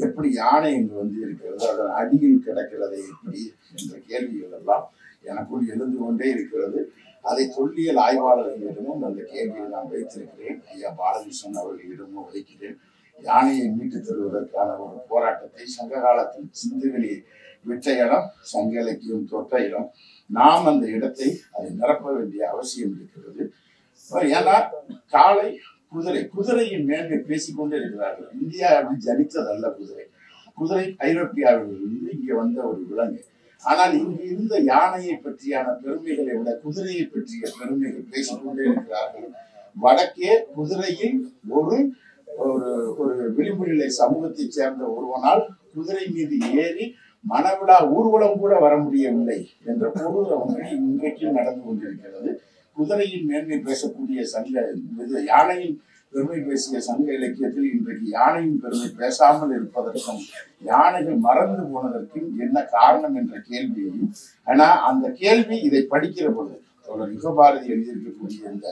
எப்படி யானை இங்கு வந்து இருக்கிறது, அதன் அடியில் கிடக்கிறது எப்படி என்ற கேள்விகள் எல்லாம் எனக்குள் எழுந்து கொண்டே இருக்கிறது. அதை தொல்லியல் ஆய்வாளர்களிடமும் அந்த கேள்வியை நான் வைத்திருக்கிறேன். ஐயா பாலகிருஷ்ணன் அவர்களிடமும் வைக்கிறேன். யானையை மீட்டு தருவதற்கான ஒரு போராட்டத்தை சங்க காலத்தில் சிந்துவெளி விட்ட இடம், சங்க இலக்கியம் தொட்ட இடம். நாம் அந்த இடத்தை அதை நிரப்ப வேண்டிய அவசியம் இருக்கிறது. ஏன்னா காலை குதிரையின் மேன்மை பேசிக்கொண்டே இருக்கிறார்கள். இந்தியாவில் ஜனித்ததல்ல குதிரை ஐரோப்பியாவிலிருந்து இங்கே வந்த ஒரு விலங்கு. ஆனால் இங்கு இருந்த யானையை பற்றியான பெருமைகளை விட குதிரையை பற்றிய பெருமைகள் பேசிக்கொண்டே இருக்கிறார்கள். வடக்கே குதிரையில் ஒரு ஒரு விளிம்புநிலை சமூகத்தை சேர்ந்த ஒருவனால் குதிரை மீது ஏறி மணவிழா ஊர்வலம் கூட வர முடியவில்லை என்ற கொடூர உண்மை இன்றைக்கும் நடந்து கொண்டிருக்கிறது. குதிரையின் மேன்மை பேசக்கூடிய யானையின் பெருமை பேசிய சங்க இலக்கியத்தில் இன்றைக்கு யானையின் பெருமை பேசாமல் இருப்பதற்கும் யானைகள் மறந்து போனதற்கும் என்ன காரணம் என்ற கேள்வியையும், ஆனா அந்த கேள்வி இதை படிக்கிற பொழுது யுகபாரதி எழுதியிருக்கக்கூடிய இந்த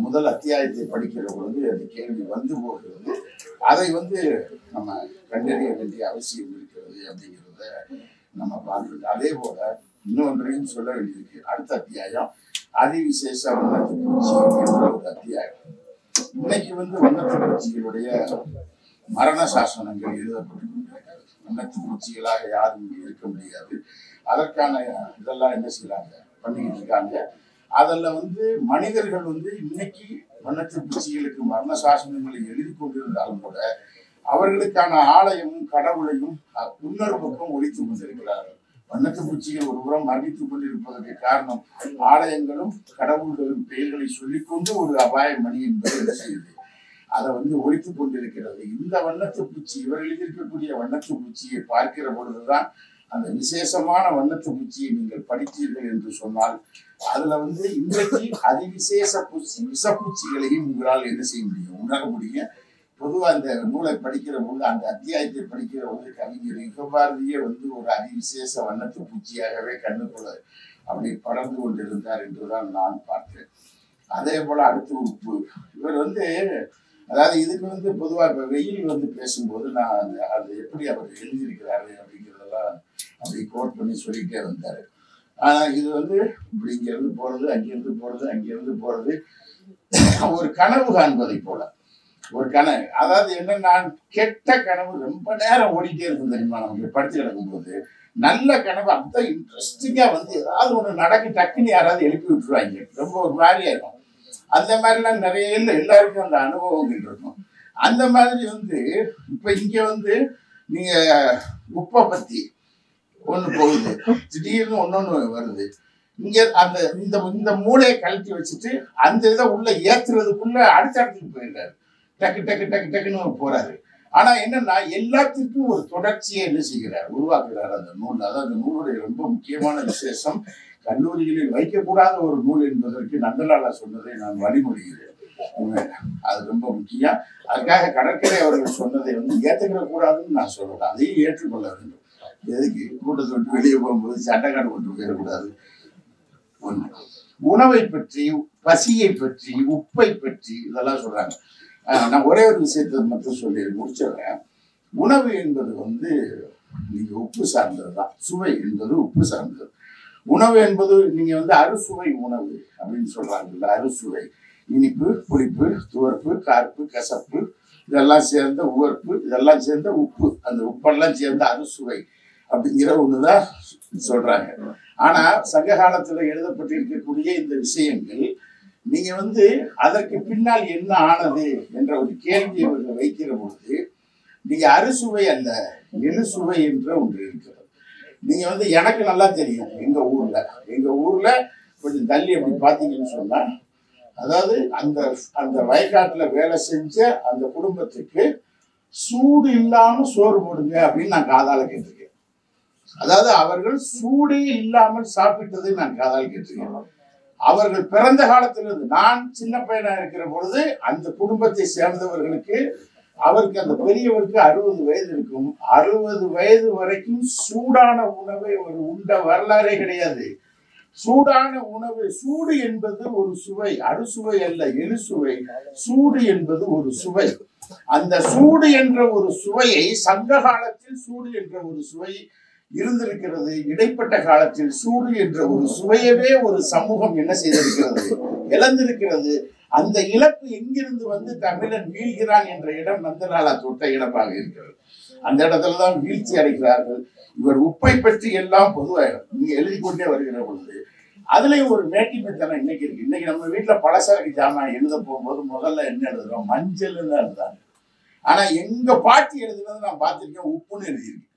முதல் அத்தியாயத்தை படிக்கிற பொழுது அந்த கேள்வி வந்து போகிறது. அதை வந்து நம்ம கண்டறிய வேண்டிய அவசியம் இருக்கிறது அப்படிங்கிறத நம்ம பார்க்கிறோம். அதே போல இன்னொன்றையும் சொல்ல வேண்டியிருக்கு. அடுத்த அத்தியாயம் அதிவிசேஷ வண்ணத்து பூச்சி என்ற ஒரு அத்தியாயம். இன்னைக்கு வந்து வண்ணத்து பூச்சிகளுடைய மரண சாசனங்கள் எழுதப்பட்டு கொண்டிருக்கிறது. வண்ணத்து பூச்சிகளாக யாரும் இருக்க முடியாது. அதற்கான இதெல்லாம் என்ன செய்யறாங்க, பண்ணிக்கிட்டு இருக்காங்க. அதில் வந்து மனிதர்கள் வந்து இன்னைக்கு வண்ணத்து பூச்சிகளுக்கு மரண சாசனங்களை எழுதி கொண்டிருந்தாலும் கூட அவர்களுக்கான ஆலயமும் கடவுளையும் இன்னொரு பக்கம் ஒழித்து கொண்டிருக்கிறார்கள். வண்ணத்து பூச்சிகள் ஒரு புறம் மரணித்துக் கொண்டிருப்பதற்கு காரணம் ஆலயங்களும் கடவுள்களும் பெயர்களை சொல்லிக்கொண்டு ஒரு அபாய மணி என்பது என்ன செய்யுது, அதை வந்து ஒழித்துக் கொண்டிருக்கிறது. இந்த வண்ணத்து பூச்சி, இவர்கள் இருக்கக்கூடிய வண்ணத்து பூச்சியை பார்க்கிற பொழுதுதான் அந்த விசேஷமான வண்ணத்து பூச்சியை நீங்கள் படித்தீர்கள் என்று சொன்னால் அதுல வந்து இன்றைக்கு அதிவிசேஷ பூச்சி விஷப்பூச்சிகளையும் உங்களால் என்ன செய்ய முடியும், உணர முடியும். பொதுவாக அந்த நூலை படிக்கிற போது, அந்த அத்தியாயத்தை படிக்கிற போது கவிஞர் யுகபாரதியே வந்து ஒரு அதிவிசேஷ வண்ணத்து பூச்சியாகவே கண்ணுக்குள்ள அப்படி படர்ந்து கொண்டிருந்தார் என்றுதான் நான் பார்த்தேன். அதே போல அடுத்து உப்பு. இவர் வந்து அதாவது இதுக்கு வந்து பொதுவாக இப்போ வெயில் வந்து பேசும்போது நான் அது எப்படி அவர் எழுதியிருக்கிறாரு அப்படிங்கிறதெல்லாம் அப்படி கோட் பண்ணி சொல்லிட்டே வந்தார். ஆனால் இது வந்து இப்படி இங்கேருந்து போகிறது, அங்கேருந்து போகிறது, அங்கேருந்து போகிறது, ஒரு கனவு காண்பதை போல ஒரு கனவு. அதாவது என்ன, நான் கெட்ட கனவு ரொம்ப நேரம் ஓடிட்டே இருக்கும் தெரியுமா, நமக்கு படுத்து கிடக்கும்போது நல்ல கனவு அப்படிதான் இன்ட்ரெஸ்டிங்கா வந்து ஏதாவது ஒன்று நடக்கு, டக்குன்னு யாராவது எழுப்பி விட்டுருவாங்க, ரொம்ப ஒரு மாதிரியா இருக்கும். அந்த மாதிரிலாம் நிறைய எல்லாருக்கும் அந்த அனுபவங்கள் இருக்கும். அந்த மாதிரி வந்து இப்ப இங்க வந்து நீங்க உப்பை பத்தி ஒண்ணு போகுது, திடீர்னு ஒன்னொன்னு வருது. இங்க அந்த இந்த மூளையை கழட்டி வச்சுட்டு அந்த இதை உள்ள ஏத்துறதுக்குள்ள அடுத்த இடத்துக்கு போயிடுறாரு, டக்கு டக்கு டக்கு டக்குன்னு போறாரு. ஆனா என்னன்னா எல்லாத்துக்கும் ஒரு தொடர்ச்சியை என்ன செய்கிறார், உருவாக்குறாரு அந்த நூல். அதாவது அந்த நூலுடைய ரொம்ப முக்கியமான விசேஷம், கல்லூரிகளில் வைக்கக்கூடாத ஒரு நூல் என்பதற்கு நந்தலாலா சொன்னதை நான் வழிமொழிகிறேன். அது ரொம்ப முக்கியம். அதுக்காக கடற்கரை அவர்கள் சொன்னதை வந்து ஏற்றுக்கிற கூடாதுன்னு நான் சொல்றேன், அதையும் ஏற்றுக்கொள்ள வேண்டும். எதுக்கு கூட்டத்தை விட்டு வெளியே போகும்போது சண்டைக்காடு கொண்டு போயிடக்கூடாது. ஒண்ணு, உணவை பற்றி, பசியை பற்றி, உப்பை பற்றி இதெல்லாம் சொல்றாங்க. நான் ஒரே ஒரு விஷயத்தை மட்டும் சொல்லி முடிச்சிடுறேன். உணவு என்பது வந்து நீங்க உப்பு சார்ந்தது தான், சுவை என்பது உப்பு சார்ந்தது. உணவு என்பது நீங்க வந்து அறுசுவை உணவு அப்படின்னு சொல்றாங்கல்ல, அறுசுவை, இனிப்பு, புளிப்பு, துவர்ப்பு, கார்ப்பு, கசப்பு, இதெல்லாம் சேர்ந்த உவர்ப்பு, இதெல்லாம் சேர்ந்த உப்பு, அந்த உப்பெல்லாம் சேர்ந்த அறுசுவை அப்படிங்கிற ஒண்ணுதான் சொல்றாங்க. ஆனா சங்க காலத்துல எழுதப்பட்டிருக்கக்கூடிய இந்த விஷயங்கள் நீங்க வந்து அதற்கு பின்னால் என்ன ஆனது என்ற ஒரு கேள்வியை வைக்கிற பொழுது நீங்க அறுசுவை அல்ல, எழுசுவை என்ற ஒன்று இருக்கிறது. நீங்க வந்து எனக்கு நல்லா தெரியும் எங்க ஊர்ல கொஞ்சம் தள்ளி அப்படி பாத்தீங்கன்னு சொன்னா, அதாவது அந்த அந்த வயக்காட்டுல வேலை செஞ்ச அந்த குடும்பத்துக்கு சூடு இல்லாம சோறு போடுங்க அப்படின்னு நான் காதால கேட்டிருக்கேன். அதாவது அவர்கள் சூடே இல்லாமல் சாப்பிட்டதை நான் காதால் கேட்டிருக்கேன். அவர்கள் பிறந்த காலத்திலிருந்து, நான் சின்ன பையனா இருக்கிற பொழுது அந்த குடும்பத்தை சேர்ந்தவர்களுக்கு, அவருக்கு அந்த பெரியவருக்கு 60 வயது இருக்கும். 60 வயது வரைக்கும் சூடான உணவை ஒரு உண்ட வரலாறே கிடையாது. சூடான உணவு, சூடு என்பது ஒரு சுவை, அறுசுவை அல்ல, எழுசுவை. சூடு என்பது ஒரு சுவை. அந்த சூடு என்ற ஒரு சுவையை சங்க காலத்தில் சூடு என்ற ஒரு சுவை இருந்திருக்கிறது. இடைப்பட்ட காலத்தில் சூடு என்ற ஒரு சுவையவே ஒரு சமூகம் என்ன செய்திருக்கிறது, இழந்திருக்கிறது. அந்த இழப்பு எங்கிருந்து வந்து தமிழன் வீழ்கிறான் என்ற இடம் நந்தலாலா தொட்ட இடமாக இருக்கிறது. அந்த இடத்துலதான் வீழ்ச்சி அடைகிறார்கள். இவர் உப்பை பற்றி எல்லாம் பொதுவாக நீங்க எழுதி கொண்டே வருகிற பொழுது அதுலயும் ஒரு மேட்டிமைத்தனம் இன்னைக்கு இருக்கு. இன்னைக்கு நம்ம வீட்டுல பலசரக்கு ஜாமான் எழுத போகும்போது முதல்ல என்ன எழுதுறோம், மஞ்சள் தான் எழுதுறாங்க. ஆனா எங்க பாட்டி எழுதுனது நான் பார்த்திருக்கேன், உப்புன்னு எழுதியிருக்கு.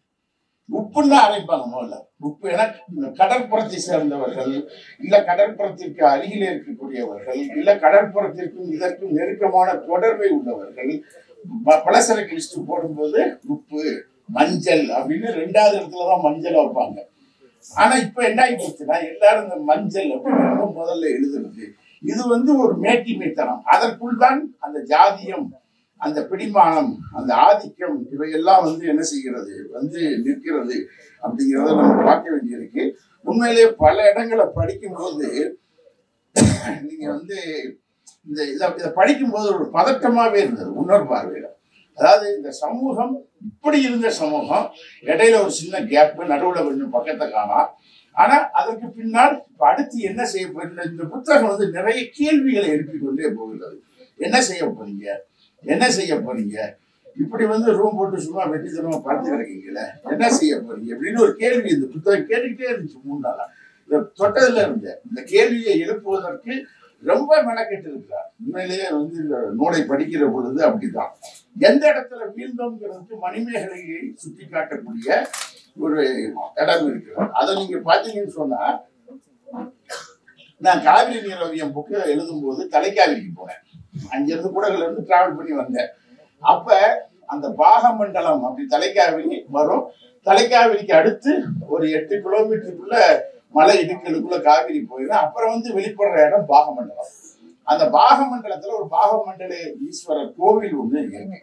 உப்புன்னு தான் அரைப்பாங்க முதல்ல. உப்பு என கடற்புறத்தை சேர்ந்தவர்கள், இல்ல கடற்புறத்திற்கு அருகிலே இருக்கக்கூடியவர்கள், இல்ல கடற்புறத்திற்கும் இதற்கும் நெருக்கமான தொடர்பை உள்ளவர்கள் பலசரக்கு லிஸ்ட் போடும்போது உப்பு, மஞ்சள் அப்படின்னு 2வது இடத்துலதான் மஞ்சள் வைப்பாங்க. ஆனா இப்ப என்ன ஆகிடுச்சுன்னா எல்லாரும் இந்த மஞ்சள் அப்படின்னு முதல்ல எழுதுறது. இது வந்து ஒரு மேட்டிமைத்தனம். அதற்குள் தான் அந்த ஜாதியம், அந்த பிடிமானம், அந்த ஆதிக்கம் இவையெல்லாம் வந்து என்ன செய்கிறது, வந்து நிற்கிறது அப்படிங்கிறத நம்ம பார்க்க வேண்டியிருக்கு. உண்மையிலேயே பல இடங்களை படிக்கும்போது நீங்க வந்து இதை படிக்கும்போது ஒரு பதட்டமாவே இருந்தது இன்னொரு பார்வையில. அதாவது இந்த சமூகம் இப்படி இருந்த சமூகம், இடையில ஒரு சின்ன கேப், நடுவுல கொஞ்சம் பக்கத்தை காணாம். ஆனா அதற்கு பின்னால் இப்ப அடுத்து என்ன செய்ய போகிற இந்த புத்தகம் வந்து நிறைய கேள்விகளை எழுப்பிக் கொண்டே போகிறது. என்ன செய்ய போறீங்க, என்ன செய்ய போறீங்க, இப்படி வந்து ரூம் போட்டு சும்மா வெட்டித்தனமா பார்த்து கிடைக்கீங்கள, என்ன செய்ய போறீங்க அப்படின்னு ஒரு கேள்வி இந்த புத்தகம் கேட்டுக்கிட்டே இருந்துச்சு 3 நாளா. இந்த தொட்டதுல இருந்த இந்த கேள்வியை எழுப்புவதற்கு ரொம்ப மெனக்கெட்டு இருக்கிறார். உண்மையிலேயே வந்து இந்த நூலை படிக்கிற பொழுது அப்படிதான். எந்த இடத்துல வீழ்ந்தோம்ங்கிறதுக்கு மணிமேகலையை சுட்டி காட்டக்கூடிய ஒரு இடம் இருக்கிறது. அதை நீங்க பாத்தீங்கன்னு சொன்னா, நான் காவிரி நீரோவியம் புக்கு எழுதும் போது தலைக்காவிரிக்கு போனேன். அங்கிருந்து கூடல இருந்து டிராவல் பண்ணி வந்தேன். அப்ப அந்த பாகமண்டலம் அப்படி தலைக்காவிரி வரும். தலைக்காவிரிக்கு அடுத்து ஒரு 8 கிலோமீட்டருக்குள்ள மலை இடுக்கலுக்குள்ள காவிரி போயிடும். அப்புறம் வந்து வெளிப்படுற இடம் பாகமண்டலம். அந்த பாகமண்டலத்துல ஒரு பாகமண்டல ஈஸ்வரர் கோவில் ஒண்ணு இருக்கு.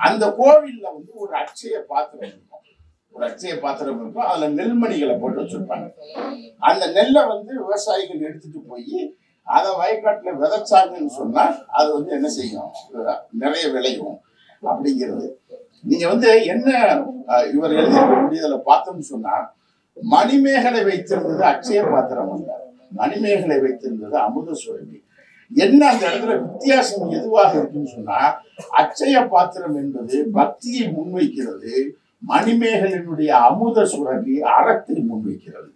அந்த கோவில்ல வந்து ஒரு அட்சய பாத்திரம் இருக்கும். அதுல நெல்மணிகளை போட்டு வச்சிருப்பாங்க. அந்த நெல்லை வந்து விவசாயிகள் எடுத்துட்டு போய் அதை வயக்காட்டுல விதைச்சாங்கன்னு சொன்னா அது வந்து என்ன செய்யும், நிறைய விளையும் அப்படிங்கிறது. நீங்க வந்து என்ன இவர் எழுதியிருக்கக்கூடியதுல பார்த்தோம்னு சொன்னா, மணிமேகலை வைத்திருந்தது அட்சய பாத்திரம் அல்ல, மணிமேகலை வைத்திருந்தது அமுத சுரபி. என்ன அந்த இடத்துல வித்தியாசம் எதுவாக இருக்குன்னு சொன்னா, அட்சய பாத்திரம் என்பது பக்தியை முன்வைக்கிறது, மணிமேகலினுடைய அமுத சுரபி அறத்தை முன்வைக்கிறது.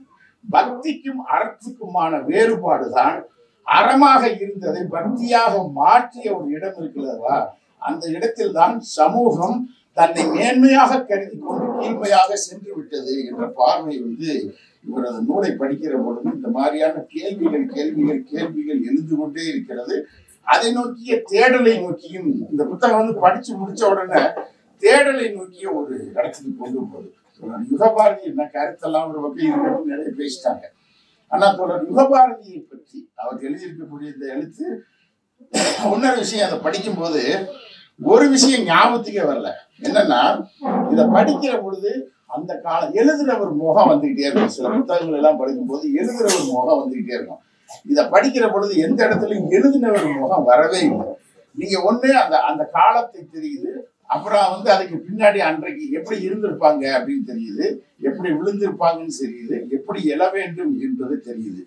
பக்திக்கும் அறத்துக்குமான வேறுபாடுதான் அறமாக இருந்ததை பக்தியாக மாற்றிய ஒரு இடம் இருக்கிறதா, அந்த இடத்தில் தான் சமூகம் தன்னை மேன்மையாக கருதி கொண்டு கீழ்மையாக சென்று விட்டது என்ற பார்வை வந்து இவரது நூலை படிக்கிற பொழுது இந்த மாதிரியான கேள்விகள் எழுந்து கொண்டே இருக்கிறது. அதை நோக்கிய தேடலை நோக்கியும் இந்த புத்தகம் வந்து படிச்சு முடிச்ச உடனே தேடலை நோக்கிய ஒரு இடத்துக்கு கொண்டு போகுது. யுகபாரதி என்ன கருத்தெல்லாம் ஒரு வகையில் இருக்கணும் நிறைய பேசிட்டாங்க. ஆனா தொடர் யுகபாரதியை பற்றி அவர் எழுதியிருக்கக்கூடிய இந்த எழுத்து இன்னொரு விஷயம், அதை படிக்கும் போது ஒரு விஷயம் ஞாபகத்துக்கே வரல. என்னன்னா, இதை படிக்கிற பொழுது அந்த காலம் எழுதுற ஒரு முகம் வந்துகிட்டே இருக்கும். சில புத்தகங்கள் எல்லாம் படிக்கும் போது எழுதுற ஒரு முகம் வந்துகிட்டே இருக்கும். இதை படிக்கிற பொழுது எந்த இடத்துலயும் எழுதின ஒரு முகம் வரவே இல்லை. நீங்க ஒண்ணு அந்த அந்த காலத்தை தெரியுது, அப்புறம் வந்து அதுக்கு பின்னாடி அன்றைக்கு எப்படி இருந்திருப்பாங்க அப்படின்னு தெரியுது, எப்படி விழுந்திருப்பாங்கன்னு தெரியுது, எப்படி எழ வேண்டும் என்பது தெரியுது.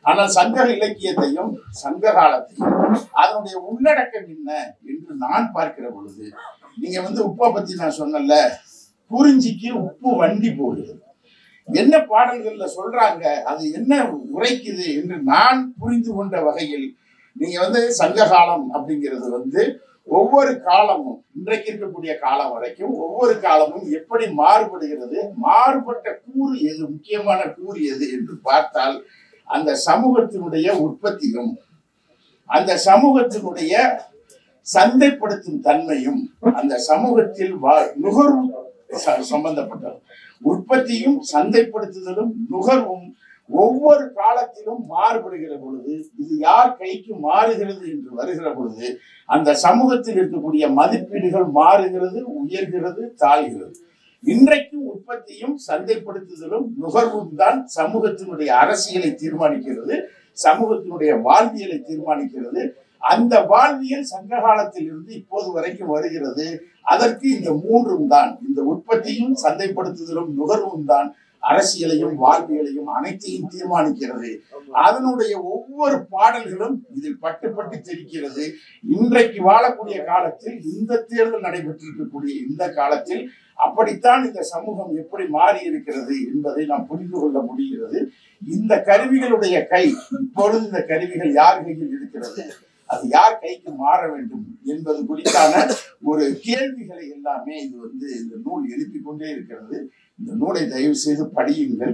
ஆனால் சங்க இலக்கியத்தையும் சங்க காலத்தையும் அதனுடைய உள்ளடக்கம் என்ன என்று நான் பார்க்கிற பொழுது, நீங்க வந்து உப்பை பத்தி நான் சொன்னல, குறிஞ்சிக்கு உப்பு வண்டி போடுகிறது, என்ன பாடல்கள்ல சொல்றாங்க, அது என்ன உரைக்குது என்று நான் புரிந்து கொண்ட வகையில் நீங்க வந்து சங்க காலம் அப்படிங்கிறது வந்து ஒவ்வொரு காலமும் இன்றைக்கு இருக்கக்கூடிய காலம் வரைக்கும் ஒவ்வொரு காலமும் எப்படி மாறுபடுகிறது, மாறுபட்ட கூறு எது, முக்கியமான கூறு எது என்று பார்த்தால் அந்த சமூகத்தினுடைய உற்பத்தியும் அந்த சமூகத்தினுடைய சந்தைப்படுத்தும் தன்மையும் அந்த சமூகத்தில் நுகர்வு சம்பந்தப்பட்டது. உற்பத்தியும் சந்தைப்படுத்துதலும் நுகர்வும் ஒவ்வொரு காலத்திலும் மாறுபடுகிற பொழுது இது யார் கைக்கு மாறுகிறது என்று வருகிற பொழுது அந்த சமூகத்தில் இருக்கக்கூடிய மதிப்பீடுகள் மாறுகிறது, உயர்கிறது, தாழ்கிறது. இன்றைக்கு உற்பத்தியும் சந்தைப்படுத்துதலும் நுகர்வும் தான் சமூகத்தினுடைய அரசியலை தீர்மானிக்கிறது, சமூகத்தினுடைய வாழ்வியலை தீர்மானிக்கிறது. அந்த வாழ்வியல் சங்க காலத்தில் இருந்து இப்போது வரைக்கும் வருகிறது. அதற்கு இந்த மூன்றும் தான், இந்த உற்பத்தியும் சந்தைப்படுத்துதலும் நுகர்வும் தான் அரசியலையும் வாழ்வியலையும் அனைத்தையும் தீர்மானிக்கிறது. அதனுடைய ஒவ்வொரு பாடல்களும் இதில் பட்டு தெரிக்கிறது. இன்றைக்கு வாழக்கூடிய காலத்தில் இந்த தேர்தல் நடைபெற்றிருக்கக்கூடிய இந்த காலத்தில் அப்படித்தான் இந்த சமூகம் எப்படி மாறி இருக்கிறது என்பதை நாம் புரிந்து கொள்ள முடிகிறது. இந்த கருவிகளுடைய கை, இப்பொழுது இந்த கருவிகள் யார் கையில் இருக்கிறது, அது யார் கைக்கு மாற வேண்டும் என்பது குறித்தான ஒரு கேள்விகளை எல்லாமே இது இந்த நூல் எழுப்பிக் கொண்டே இருக்கிறது. இந்த நூலை தயவு செய்து படியுங்கள்.